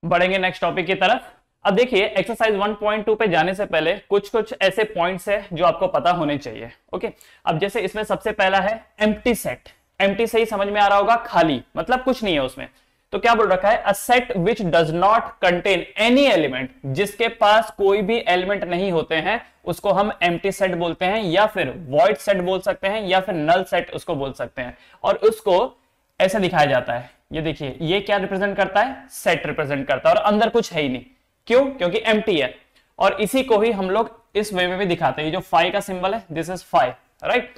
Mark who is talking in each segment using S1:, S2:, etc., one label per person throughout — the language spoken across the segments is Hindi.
S1: बढ़ेंगे नेक्स्ट टॉपिक की तरफ। अब देखिए एक्सरसाइज 1.2 पे जाने से पहले कुछ कुछ ऐसे पॉइंट्स है जो आपको पता होने चाहिए। ओके, अब जैसे इसमें सबसे पहला है एम्प्टी सेट। एम्प्टी से ही समझ में आ रहा होगा, खाली मतलब कुछ नहीं है उसमें। तो क्या बोल रखा है, a set which does not contain any element, जिसके पास कोई भी एलिमेंट नहीं होते हैं उसको हम एम्प्टी सेट बोलते हैं, या फिर वॉइड सेट बोल सकते हैं, या फिर नल सेट उसको बोल सकते हैं। और उसको ऐसे दिखाया जाता है, ये देखिए ये क्या रिप्रेजेंट करता है, सेट रिप्रेजेंट करता है, और अंदर कुछ है ही नहीं। क्यों? क्योंकि एम्प्टी है। और इसी को ही हम लोग इस वे में भी दिखाते हैं, जो फाई का सिंबल है, दिस इज फाई, राइट।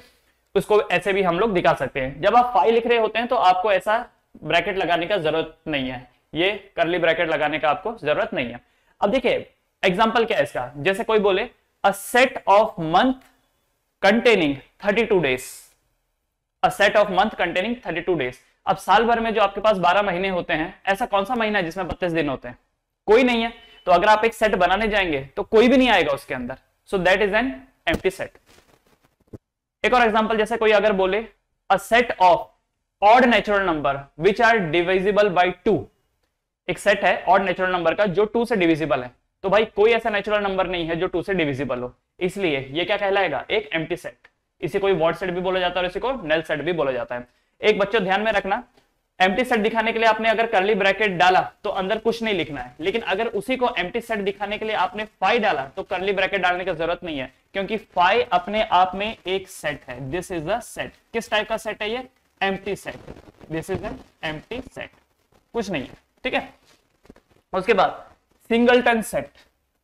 S1: उसको ऐसे भी हम लोग दिखा सकते हैं। जब आप फाई लिख रहे होते हैं तो आपको ऐसा ब्रैकेट लगाने का जरूरत नहीं है, ये करली ब्रैकेट लगाने का आपको जरूरत नहीं है। अब देखिए एग्जांपल क्या है इसका, जैसे कोई बोले a set of month containing 32 days, a set of month containing 32 days. अब साल भर में जो आपके पास 12 महीने होते हैं, ऐसा कौन सा महीना है जिसमें 32 दिन होते हैं? कोई नहीं है। तो अगर आप एक सेट बनाने जाएंगे तो कोई भी नहीं आएगा उसके अंदर, so that is an empty set. एक और एग्जांपल, जैसे कोई अगर बोले a set of odd natural number which are divisible by 2, एक सेट है ऑड नेचुरल नंबर का जो 2 से डिविजिबल है। तो भाई कोई ऐसा नेचुरल नंबर नहीं है जो 2 से डिविजिबल हो, इसलिए ये क्या कहलाएगा, एक एम्प्टी सेट। इसे कोई वॉइड सेट भी बोला जाता है और इसी को नल सेट भी बोला जाता है। एक बच्चों ध्यान में रखना, एम्प्टी सेट दिखाने के लिए आपने अगर करली ब्रैकेट डाला तो अंदर कुछ नहीं लिखना है, लेकिन अगर उसी को एम्प्टी सेट दिखाने के लिए आपने फाई डाला तो करली ब्रैकेट डालने की जरूरत नहीं है, क्योंकि फाई अपने आप में एक सेट है। This is a set. किस टाइप का सेट है ये? Empty set. This is an empty set, कुछ नहीं है, ठीक है। उसके बाद singleton set.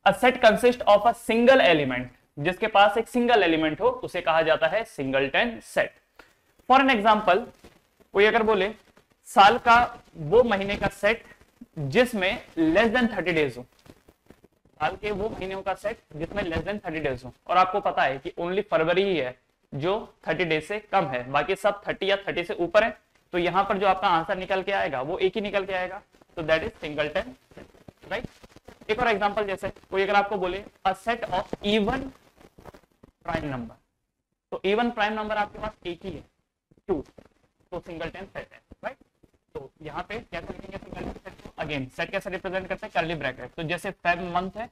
S1: A set consist of a single element, जिसके पास एक सिंगल एलिमेंट हो उसे कहा जाता है singleton set. For an example, कोई अगर बोले साल का वो महीने का सेट जिसमें लेस देन 30 डेज हो, साल के वो महीनों का सेट जिसमें लेस देन 30 डेज हो, और आपको पता है कि ओनली फरवरी ही है जो 30 डेज से कम है, बाकी सब 30 या 30 से ऊपर है। तो यहां पर जो आपका आंसर निकल के आएगा वो एक ही निकल के आएगा, तो दैट इज सिंगलटन, राइट। एक और एग्जांपल, जैसे कोई अगर आपको बोले a set of even prime number, तो इवन प्राइम नंबर आपके पास एक ही है, 2, तो सिंगलटन सेट है, राइट। तो यहाँ पे कैसे लिखेंगे सिंगलटन सेट को? अगेन सेट कैसे रिप्रेजेंट करते हैं, कर्ली ब्रैकेट। तो जैसे फेब मंथ है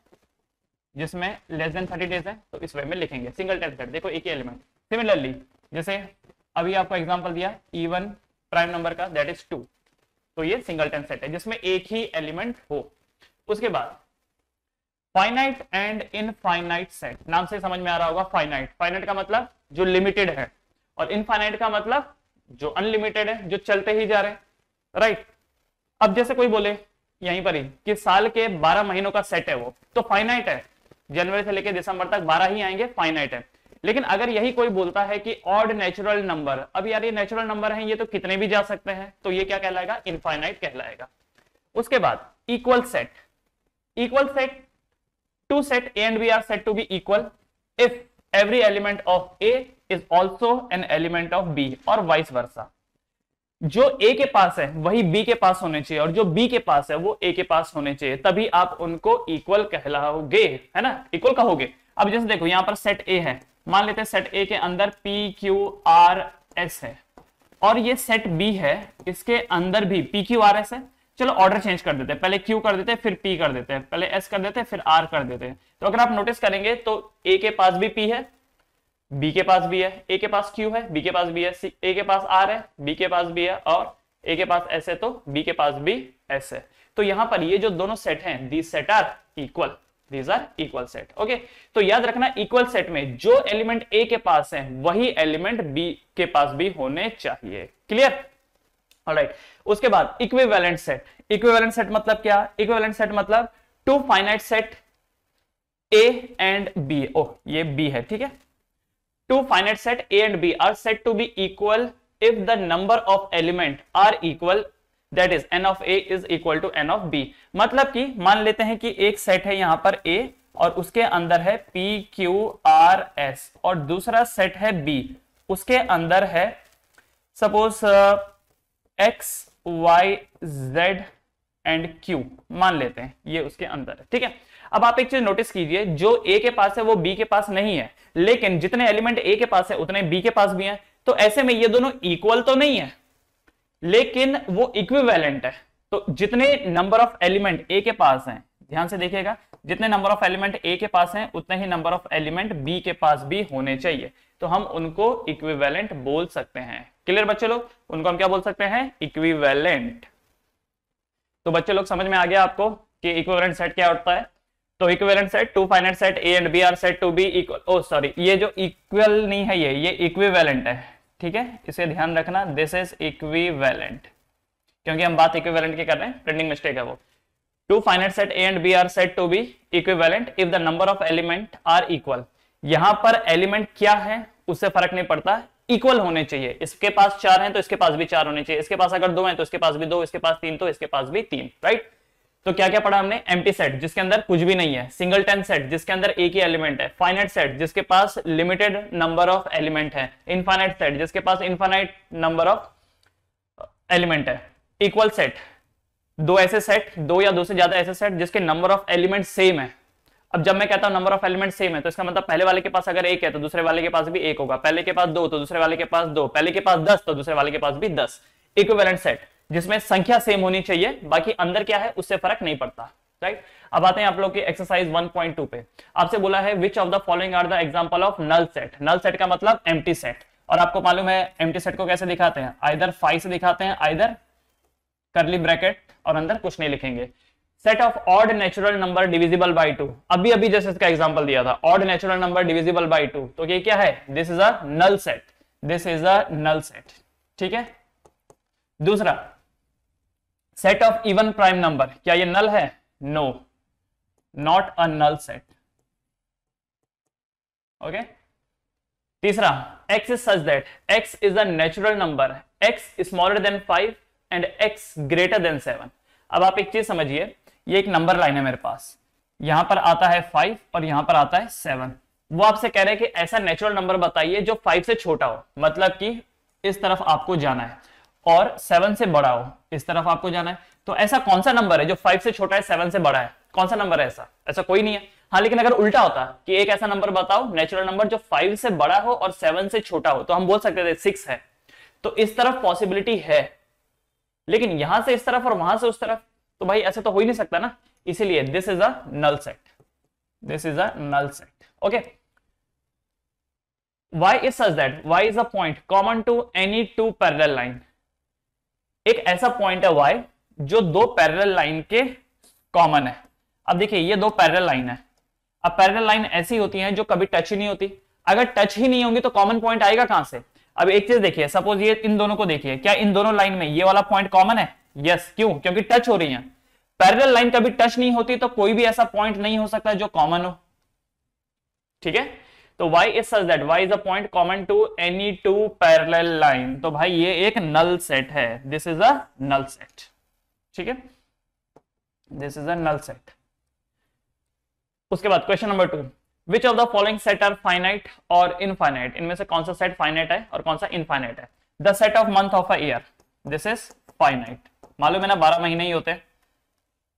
S1: जिसमें लेस देन 30 डेज है, तो इस वे में लिखेंगे सिंगलटन सेट, देखो एक ही एलिमेंट। सिमिलरली जैसे अभी आपको एग्जांपल दिया इवन प्राइम नंबर का, दैट इज 2, तो ये सिंगलटन सेट है जिसमें एक ही एलिमेंट हो। उसके बाद फाइनाइट एंड इनफाइनाइट सेट, नाम से समझ में आ रहा होगा। फाइनाइट, फाइनाइट का मतलब जो लिमिटेड है, और इनफाइनाइट का मतलब जो अनलिमिटेड है, जो चलते ही जा रहे हैं, राइट। अब जैसे कोई बोले यहीं पर ही कि साल के 12 महीनों का सेट है वो, तो फाइनाइट है, जनवरी से लेकर दिसंबर तक 12 ही आएंगे, फाइनाइट है। लेकिन अगर यही कोई बोलता है कि ऑड नेचुरल नंबर, अब यार ये नेचुरल नंबर है, ये तो कितने भी जा सकते हैं, तो ये क्या कहलाएगा, इनफाइनाइट कहलाएगा। उसके बाद equal set. Equal set, two set A and B are said to be equal if every element of A is also an element of B, और vice versa। जो A के पास है वही B के पास होने चाहिए, और जो B के पास है वो A के पास होने चाहिए, तभी आप उनको इक्वल कहलाओगे, है ना, इक्वल कहोगे। अब जैसे देखो यहाँ पर सेट A है, मान लेते हैं सेट A के अंदर P Q R S है, और ये सेट B है, इसके अंदर भी P Q R S है। चलो ऑर्डर चेंज कर देते हैं, पहले Q कर देते हैं, फिर P कर देते हैं, पहले S कर देते हैं, फिर R कर देते हैं। तो अगर आप नोटिस करेंगे तो A के पास भी P है, B के पास भी है, A के पास Q है, B के पास भी है, A के पास R है, B के पास भी है, और A के पास S है तो B के पास भी S है। तो यहां पर ये जो दोनों सेट हैं, these set are equal, these are equal set, okay. तो याद रखना इक्वल सेट में जो एलिमेंट A के पास है वही एलिमेंट B के पास भी होने चाहिए, क्लियर, ऑलराइट। उसके बाद इक्विवेलेंट सेट। इक्विवेलेंट सेट मतलब क्या? इक्विवेलेंट सेट मतलब two finite set A and B, oh ये B है, ठीक है। Two finite set A and B are said to be equal if the number of element are equal, that is n of A is equal to n of B। मतलब कि मान लेते हैं कि एक सेट है यहां पर A और उसके अंदर है P Q R S, और दूसरा सेट है B, उसके अंदर है suppose X Y Z and Q, मान लेते हैं ये उसके अंदर है, ठीक है। अब आप एक चीज नोटिस कीजिए, जो A के पास है वो B के पास नहीं है, लेकिन जितने एलिमेंट A के पास है उतने B के पास भी हैं। तो ऐसे में ये दोनों इक्वल तो नहीं है, लेकिन वो इक्विवेलेंट है। तो जितने नंबर ऑफ एलिमेंट ए के पास हैं, ध्यान से देखिएगा, जितने नंबर ऑफ एलिमेंट ए के पास हैं उतने ही नंबर ऑफ एलिमेंट बी के पास भी होने चाहिए, तो हम उनको इक्विवेलेंट बोल सकते हैं। क्लियर बच्चे लोग, उनको हम क्या बोल सकते हैं, इक्विवेलेंट। तो बच्चे लोग समझ में आ गया आपको कि इक्विवेलेंट सेट क्या होता है। तो equivalent set, two finite set A and B are said to be equal, oh sorry, ये जो इक्वल नहीं है ये इक्विवेलेंट है, ठीक है, इसे ध्यान रखना, दिस इज इक्विवेलेंट, क्योंकि हम बात इक्विवेलेंट की कर रहे हैं, प्रिंटिंग मिस्टेक है वो। Two finite set A and B are said to be equivalent if the number of element are equal. यहां पर एलिमेंट क्या है उससे फर्क नहीं पड़ता, इक्वल होने चाहिए। इसके पास 4 हैं तो इसके पास भी 4 होने चाहिए, इसके पास अगर 2 हैं तो इसके पास भी 2, इसके पास 3 तो इसके पास भी 3, राइट। तो क्या क्या पढ़ा हमने, एम्प्टी सेट जिसके अंदर कुछ भी नहीं है, सिंगलटन सेट जिसके अंदर एक ही एलिमेंट है, फाइनाइट सेट जिसके पास लिमिटेड नंबर ऑफ एलिमेंट है, इनफाइनाइट सेट जिसके पास इनफाइनाइट नंबर ऑफ एलिमेंट है, इक्वल सेट, दो ऐसे सेट, दो या दो से ज्यादा ऐसे सेट जिसके नंबर ऑफ एलिमेंट सेम है। अब जब मैं कहता हूं नंबर ऑफ एलिमेंट सेम है तो इसका मतलब पहले वाले के पास अगर 1 है तो दूसरे वाले के पास भी 1 होगा, पहले के पास 2 तो दूसरे वाले के पास 2, पहले के पास 10 तो दूसरे वाले के पास भी 10। इक्विवेलेंट सेट जिसमें संख्या सेम होनी चाहिए, बाकी अंदर क्या है उससे फर्क नहीं पड़ता, राइट। अब आते हैं आप लोग की एक्सरसाइज 1.2 पे। आपसे बोला है which of the following are the example of null set. Null set का मतलब एम्प्टी सेट, और आपको मालूम है एम्प्टी सेट को कैसे दिखाते हैं, आइदर 5 से दिखाते हैं, आइदर करली ब्रैकेट और अंदर कुछ नहीं लिखेंगे। Set of odd natural number divisible by 2, अभी जैसे इसका एग्जांपल दिया था, odd natural number divisible by 2, तो ये क्या है, this is a null set, this is a null set, ठीक है। दूसरा, set of even prime number, क्या ये नल है, no, not a null set, okay. तीसरा, x is such that x is a natural number, x smaller than 5 and x greater than 7। अब आप एक चीज समझिए, ये एक नंबर लाइन है मेरे पास, यहां पर आता है 5 और यहां पर आता है 7। वो आपसे कह रहे हैं कि ऐसा नेचुरल नंबर बताइए जो 5 से छोटा हो, मतलब कि इस तरफ आपको जाना है, और 7 से बड़ा हो, इस तरफ आपको जाना है। तो ऐसा कौन सा नंबर है जो 5 से छोटा है, 7 से बड़ा है, कौन सा नंबर है ऐसा? ऐसा कोई नहीं है। हाँ, लेकिन अगर उल्टा होता कि एक ऐसा नंबर बताओ नेचुरल नंबर जो 5 से बड़ा हो और 7 से छोटा हो, तो हम बोल सकते थे 6 है। तो इस तरफ पॉसिबिलिटी है, लेकिन यहां से इस तरफ और वहां से उस तरफ, तो भाई ऐसा तो हो ही नहीं सकता ना, इसीलिए this is a null set, this is a null set, okay. y is such that y is a point common to any two parallel line। एक ऐसा पॉइंट है y जो दो पैरेलल लाइन के कॉमन है। अब देखिए ये दो पैरेलल लाइन है, अब पैरेलल लाइन ऐसी होती हैं जो कभी टच ही नहीं होती, अगर टच ही नहीं होंगी तो कॉमन पॉइंट आएगा कहां से? अब एक चीज देखिए, सपोज ये इन दोनों को देखिए, क्या इन दोनों लाइन में ये वाला पॉइंट कॉमन है? यस, क्यों? क्योंकि टच हो रही है। पैरेलल लाइन कभी टच नहीं होती तो कोई भी ऐसा पॉइंट नहीं हो सकता जो कॉमन हो, ठीक है। तो y is such that y is a point common to any two parallel line, तो भाई ये एक नल सेट है, this is a null set, ठीक है, this is a null set. उसके बाद question number 2, which of the following set are finite और इनफाइनाइट। इनमें से कौन सा सेट फाइनाइट है और कौन सा इनफाइनाइट है? The set of month of a year, this is finite, मालूम है ना 12 महीने ही होते हैं।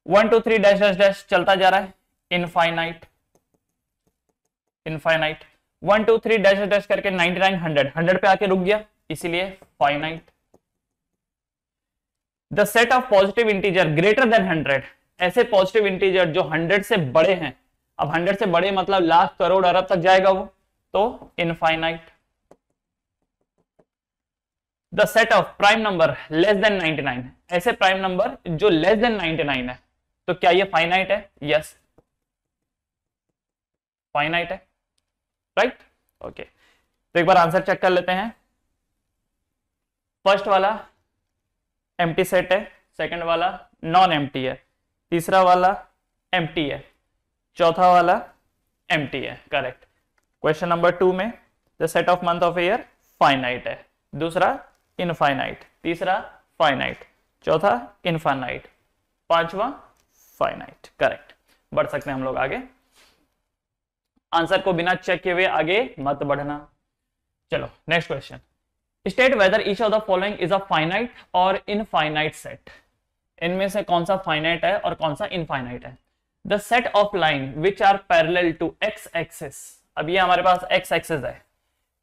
S1: 1 2 3 डैश डैश डैश चलता जा रहा है, इनफाइनाइट, इनफाइनाइट। 1 2 3 डैश डैश करके 99 100 पे आके रुक गया, इसीलिए finite. The set of positive integer greater than 100, ऐसे पॉजिटिव इंटीजर जो 100 से बड़े हैं, अब 100 से बड़े मतलब लाख करोड़ अरब तक जाएगा वो, तो infinite. The set of prime number less than 99, ऐसे प्राइम नंबर जो लेस देन 99 है, तो क्या ये फाइनाइट है? यस, फाइनाइट है, राइट, ओके। तो एक बार आंसर चेक कर लेते हैं। फर्स्ट वाला एम्प्टी सेट है, सेकंड वाला नॉन एम्प्टी है, तीसरा वाला एम्प्टी है, चौथा वाला एम्प्टी है, करेक्ट। क्वेश्चन नंबर 2 में the set of month of year finite है, दूसरा इनफाइनाइट, तीसरा फाइनाइट, चौथा इनफाइनाइट, पांचवा फाइनाइट, करेक्ट। बढ़ सकते हैं हम लोग आगे, आंसर को बिना चेक किए हुए आगे मत बढ़ना। चलो next question, state whether each of the following is a finite और इनफाइनाइट सेट। इनमें से कौन सा फाइनाइट है और कौन सा इनफाइनाइट है? The set of line which are parallel to X axis, अब ये हमारे पास एक्स एक्सिस है,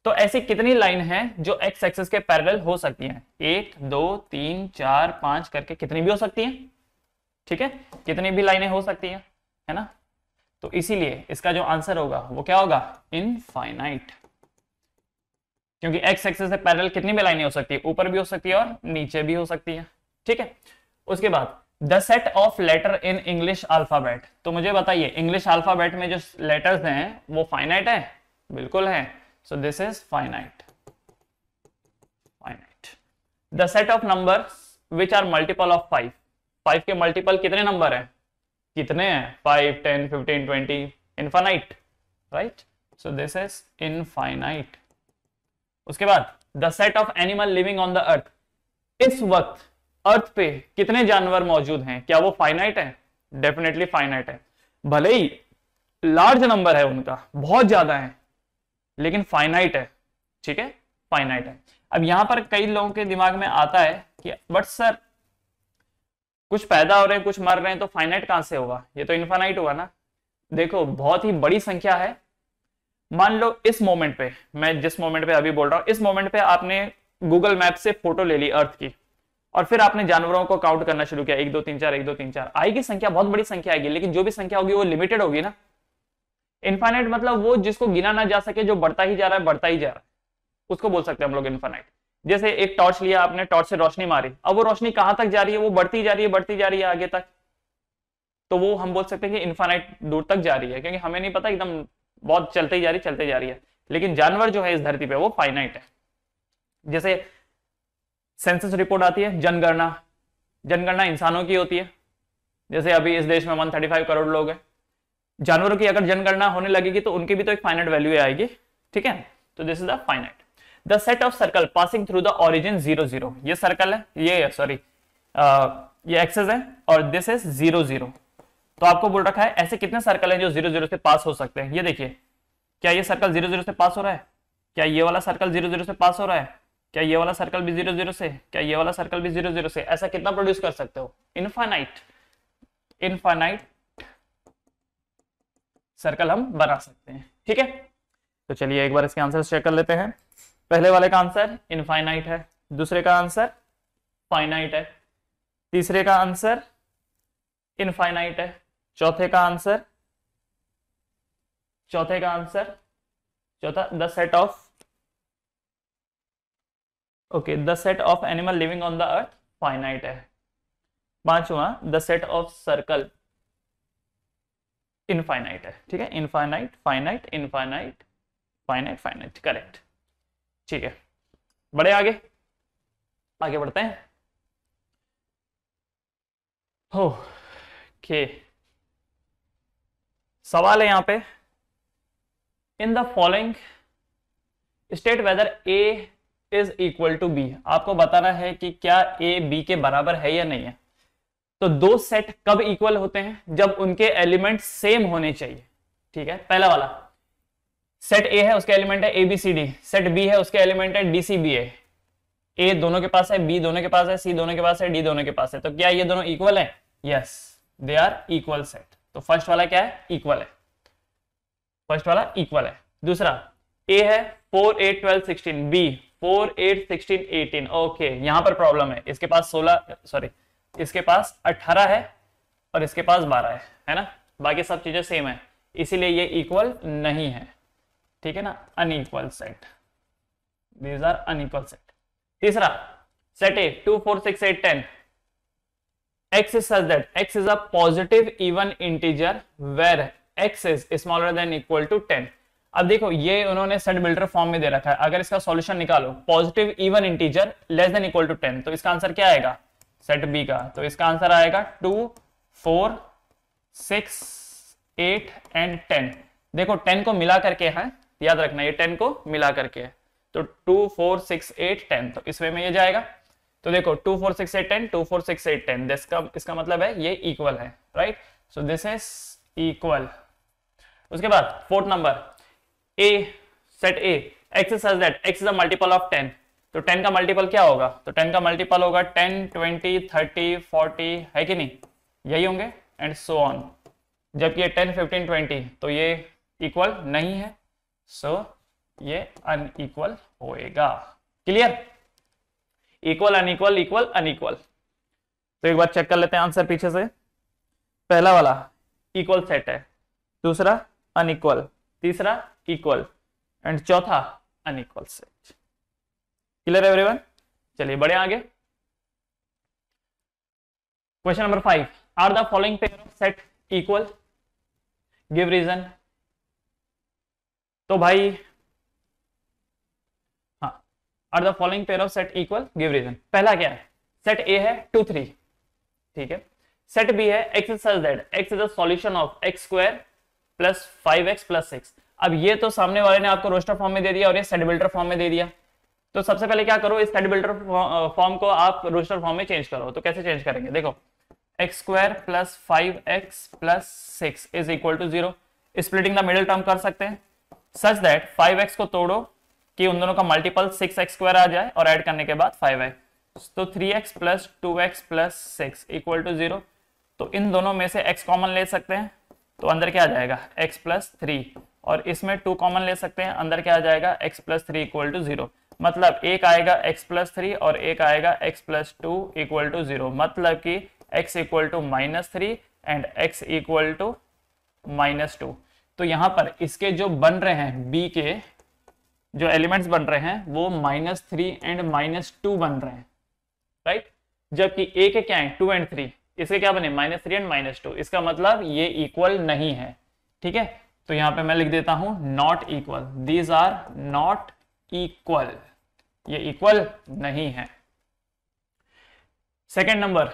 S1: तो ऐसी कितनी लाइन है जो एक्स एक्सिस के पैरेलल हो सकती हैं? 1 2 3 4 5 करके कितनी भी हो सकती हैं, ठीक है, कितनी भी लाइनें हो सकती हैं, है ना। तो इसीलिए इसका जो आंसर होगा वो क्या होगा? इनफाइनाइट, क्योंकि एक्स एक्सिस से पैरेलल कितनी भी लाइनें हो सकती है, ऊपर भी हो सकती है और नीचे भी हो सकती है, ठीक है। उसके बाद the set of letter in English alphabet, तो मुझे बताइए इंग्लिश अल्फाबेट में जो लेटर्स हैं वो फाइनाइट है? बिल्कुल है। So this is finite. The set of numbers which are multiple of 5, 5 के मल्टीपल कितने नंबर हैं? कितने हैं? 5 10 15 20, infinite, right. So this is infinite. उसके बाद the set of animal living on the earth, इस वक्त अर्थ पे कितने जानवर मौजूद हैं, क्या वो फाइनाइट है? डेफिनेटली फाइनाइट है, भले ही लार्ज नंबर है उनका, बहुत ज्यादा है, लेकिन फाइनाइट है, ठीक है, फाइनाइट है। अब यहां पर कई लोगों के दिमाग में आता है कि बट सर कुछ पैदा हो रहे हैं कुछ मर रहे हैं तो फाइनाइट कहां से होगा, ये तो इनफाइनाइट हुआ ना। देखो बहुत ही बड़ी संख्या है। मान लो इस मोमेंट पे, मैं जिस मोमेंट पे अभी बोल रहा हूं, इस मोमेंट पे आपने गूगल मैप से फोटो ले ली अर्थ की और फिर आपने जानवरों को काउंट करना शुरू किया, 1 2 3 4 1 2 3 4, आएगी संख्या, बहुत बड़ी संख्या आएगी, लेकिन जो भी संख्या होगी वो लिमिटेड होगी ना। इनफाइनाइट मतलब वो जिसको गिना ना जा सके, जो बढ़ता ही जा रहा है बढ़ता ही जा रहा है, उसको बोल सकते हैं हम लोग इनफाइनाइट। जैसे एक टॉर्च लिया आपने, टॉर्च से रोशनी मारी, अब वो रोशनी कहां तक जा रही है? वो बढ़ती जा रही है बढ़ती जा रही है आगे तक, तो वो हम बोल सकते हैं कि इनफाइनाइट दूर तक जा रही है, क्योंकि हमें नहीं पता, एकदम बहुत चलते जा रही है। लेकिन जानवर जो है इस धरती पे वो फाइनाइट है। जैसे सेंसस रिपोर्ट आती है, जनगणना, जनगणना इंसानों की होती है, जैसे अभी इस देश में 135 करोड़ लोग हैं, जानवरों की अगर जनगणना होने लगेगी तो उनकी भी तो एक फाइनाइट वैल्यू आएगी, ठीक है। तो this is the finite. The set of circle passing through the origin 0 0, ये सर्कल है, ये सॉरी ये एक्सेस है और दिस इज 0 0। तो आपको बोल रखा है ऐसे कितने सर्कल हैं जो 0 0 से पास हो सकते हैं। ये देखिए, क्या ये सर्कल 0 0 से पास हो रहा है? क्या ये वाला सर्कल 0 0 से पास हो रहा है? क्या ये वाला सर्कल भी 0 0 से? क्या ये वाला सर्कल भी 0 0 से? ऐसा कितना प्रोड्यूस कर सकते हो? इनफाइनाइट, इनफाइनाइट सर्कल हम बना सकते हैं, ठीक है। तो चलिए एक बार इसके आंसर चेक कर लेते हैं। पहले वाले का आंसर इनफाइनाइट है, दूसरे का आंसर फाइनाइट है, तीसरे का आंसर इनफाइनाइट है, चौथे का आंसर चौथा the set of the set of animal living on the earth finite है, पांचवा the set of circle infinite है, ठीक है। Infinite, finite, infinite, finite, finite, correct, ठीक है। बढ़े आगे बढ़ते हैं। ओके, सवाल है यहां पे, in the following state whether A is equal to B, आपको बताना है कि क्या ए बी के बराबर है या नहीं है। तो दो सेट कब इक्वल होते हैं? जब उनके एलिमेंट सेम होने चाहिए, ठीक है। पहला वाला सेट ए है, उसके एलिमेंट है A B C D, set B है, उसके एलिमेंट है डी सी बी ए दोनों के पास है, बी दोनों के पास है, सी दोनों के पास है, डी दोनों के पास है। तो क्या ये दोनों इक्वल है? Yes, they are equal set. तो फर्स्ट वाला क्या है? इक्वल है, फर्स्ट वाला इक्वल है। दूसरा ए है 4 8 12 16, बी 4 8 16 18, ओके, यहां पर प्रॉब्लम है, इसके पास 18 है और इसके पास 12 है ना, बाकी सब चीजें सेम है, इसीलिए ये इक्वल नहीं है, ठीक है ना, unequal set, these are unequal set. तीसरा set A 2 4 6 8 10, x is such that x is a positive even integer where x is smaller than equal to 10। अब देखो ये उन्होंने सेट बिल्डर फॉर्म में दे रखा है, अगर इसका सॉल्यूशन निकालो positive even integer less than equal to 10, तो इसका आंसर क्या आएगा सेट बी का? तो इसका आंसर आएगा 2 4 6 8 एंड 10। देखो 10 को मिला करके है, याद रखना ये 10 को मिला करके है, तो 2 4 6 8 10, तो इस वे में ये जाएगा। तो देखो 2 4 6 8 10, 2 4 6 8 10, इसका मतलब है ये इक्वल है, right. So this is equal. उसके बाद fourth number A, set A x is such that x is a multiple of 10, तो 10 का मल्टीपल क्या होगा? तो 10 का मल्टीपल होगा 10 20 30 40, है कि नहीं, यही होंगे एंड सो ऑन। जबकि ये 10 15 20, तो ये इक्वल नहीं है, सो ये अनइक्वल होएगा। Clear? Equal unequal equal unequal. तो एक बार चेक कर लेते हैं आंसर पीछे से। पहला वाला इक्वल सेट है, दूसरा अनइक्वल, तीसरा इक्वल एंड चौथा अनइक्वल सेट। Clear everyone? चलिए बढ़े आगे। Question number 5, are the following pair of set equal, give reason. तो भाई हाँ, are the following pair of set equal, give reason. पहला क्या है? सेट ए है 2 3, ठीक है। सेट बी है x such that x is a solution of x square plus 5x plus 6। अब ये तो सामने वाले ने आपको रोस्टर फॉर्म में दे दिया और ये सेट बिल्डर फॉर्म में दे दिया। तो सबसे पहले क्या करो, इस सेट बिल्डर फॉर्म को आप रोस्टर फॉर्म में चेंज करो। तो कैसे चेंज करेंगे? देखो, x square plus 5x plus 6 is equal to 0। Splitting the middle term कर सकते हैं सच दैट 5x को तोड़ो कि उन दोनों का मल्टीपल 6x स्क्वायर आ जाए और ऐड करने के बाद 5x। तो 3x plus 2x plus 6 equal to 0। तो इन दोनों में से x कॉमन ले सकते हैं, तो अंदर क्या आ जाएगा? x plus 3। और इसमें 2 कॉमन ले सकते हैं, अंदर क्या आ जाएगा? x plus 3 equal to 0। मतलब एक आएगा x प्लस 3 और एक आएगा x प्लस 2 इक्वल टू 0। मतलब कि x equal to -3 and x equal to -2। तो यहां पर इसके जो बन रहे हैं b के जो एलिमेंट्स बन रहे हैं वो -3 एंड -2 बन रहे हैं, राइट। जबकि a के क्या है? 2 एंड 3, इसके क्या बने? -3 एंड -2। इसका मतलब ये इक्वल नहीं है, ठीक है। तो यहां पे मैं लिख देता हूं not equal, these are not equal, ये इक्वल नहीं है। Second number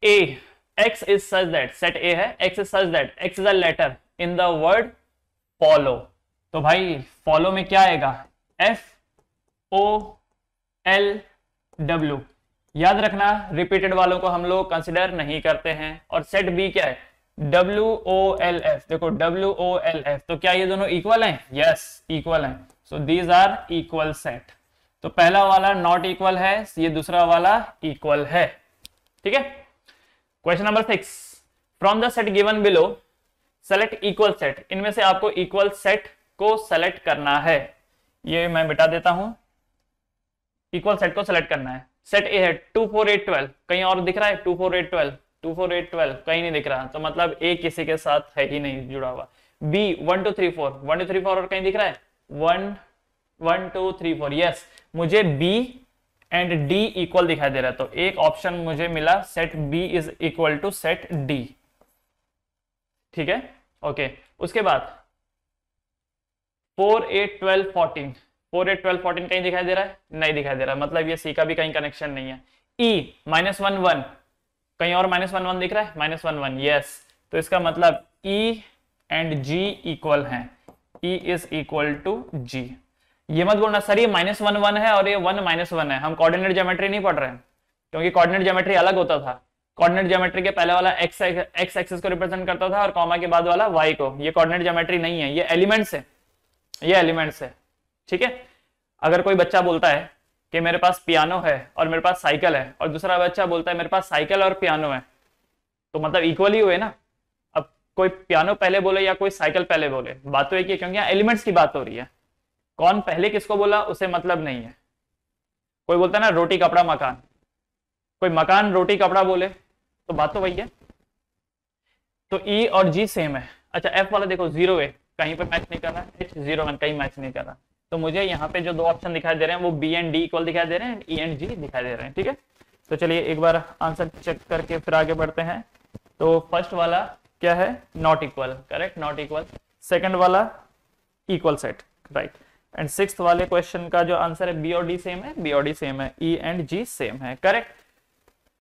S1: A, x is such that, set A है, x is such that x is a letter in the word follow. तो भाई फॉलो में क्या आएगा? FOLW। याद रखना, रिपीटेड वालों को हम लोग कंसिडर नहीं करते हैं। और सेट बी क्या है? WOLF। देखो WOLF, तो क्या ये दोनों इक्वल हैं? यस, इक्वल हैं। So these are equal set. तो पहला वाला नॉट इक्वल है, ये दूसरा वाला इक्वल है, ठीक है। Question number 6, from the set given below select equal set. इनमें से आपको इक्वल सेट को सेलेक्ट करना है। ये मैं मिटा देता हूं, इक्वल सेट को सेलेक्ट करना है। सेट ए है 2 4 8 12, कहीं और दिख रहा है? 2 4 8 12, 2 4 8 12 कहीं नहीं दिख रहा, तो मतलब ए किसी के साथ है ही नहीं जुड़ा हुआ। बी 1 2 3 4, 1 2 3 4 और कहीं दिख रहा है? 1 1 2 3 4, यस। मुझे बी एंड डी इक्वल दिखाई दे रहा है, तो एक ऑप्शन मुझे मिला, set B is equal to set D, ठीक है, ओके। उसके बाद 4 8 12 14, 4 8 12 14 कहीं दिखाई दे रहा है? नहीं दिखाई दे रहा, मतलब ये सी का भी कहीं कनेक्शन नहीं है। ई -1 1, कहीं और -1 1 दिख रहा है? -1 1, यस। तो इसका मतलब ई एंड जी इक्वल हैं, ई इज इक्वल टू जी। ये मत बोलना सर ये -1 1 है और ये 1 -1 है, हम कोऑर्डिनेट ज्योमेट्री नहीं पढ़ रहे हैं, क्योंकि कोऑर्डिनेट ज्योमेट्री अलग होता था। कोऑर्डिनेट ज्योमेट्री के पहले वाला एक्स एक्सिस को रिप्रेजेंट करता था और कॉमा के बाद वाला वाई को। ये कोऑर्डिनेट ज्योमेट्री नहीं है, ये एलिमेंट्स है, ये एलिमेंट्स है, ठीक है। अगर कोई बच्चा बोलता है कि मेरे पास पियानो है और मेरे पास साइकिल है, और दूसरा बच्चा बोलता है मेरे पास साइकिल और पियानो है, तो मतलब इक्वल ही हुए ना। अब कोई पियानो पहले बोले या कोई साइकिल पहले बोले, बात तो एक ही, क्योंकि यहाँ एलिमेंट्स की बात हो रही है। कौन पहले किसको बोला उसे मतलब नहीं है। कोई बोलता है ना रोटी कपड़ा मकान, कोई मकान रोटी कपड़ा बोले तो बात तो वही है। तो ई और जी सेम है। अच्छा एफ वाला देखो 0 है, कहीं पे मैच नहीं कर रहा, H 0 1 कहीं मैच नहीं कर रहा। तो मुझे यहाँ पे जो दो ऑप्शन दिखाई दे रहे हैं वो बी एंड डी इक्वल दिखाई दे रहे हैं, ई एंड जी दिखाई दे रहे हैं, ठीक है। तो चलिए एक बार आंसर चेक करके फिर आगे बढ़ते हैं। तो फर्स्ट वाला क्या है? Not equal, correct, not equal. Second वाला equal set, right. And sixth वाले क्वेश्चन का जो आंसर है बी और डी सेम है, बी और डी सेम है, ई एंड जी सेम है, करेक्ट।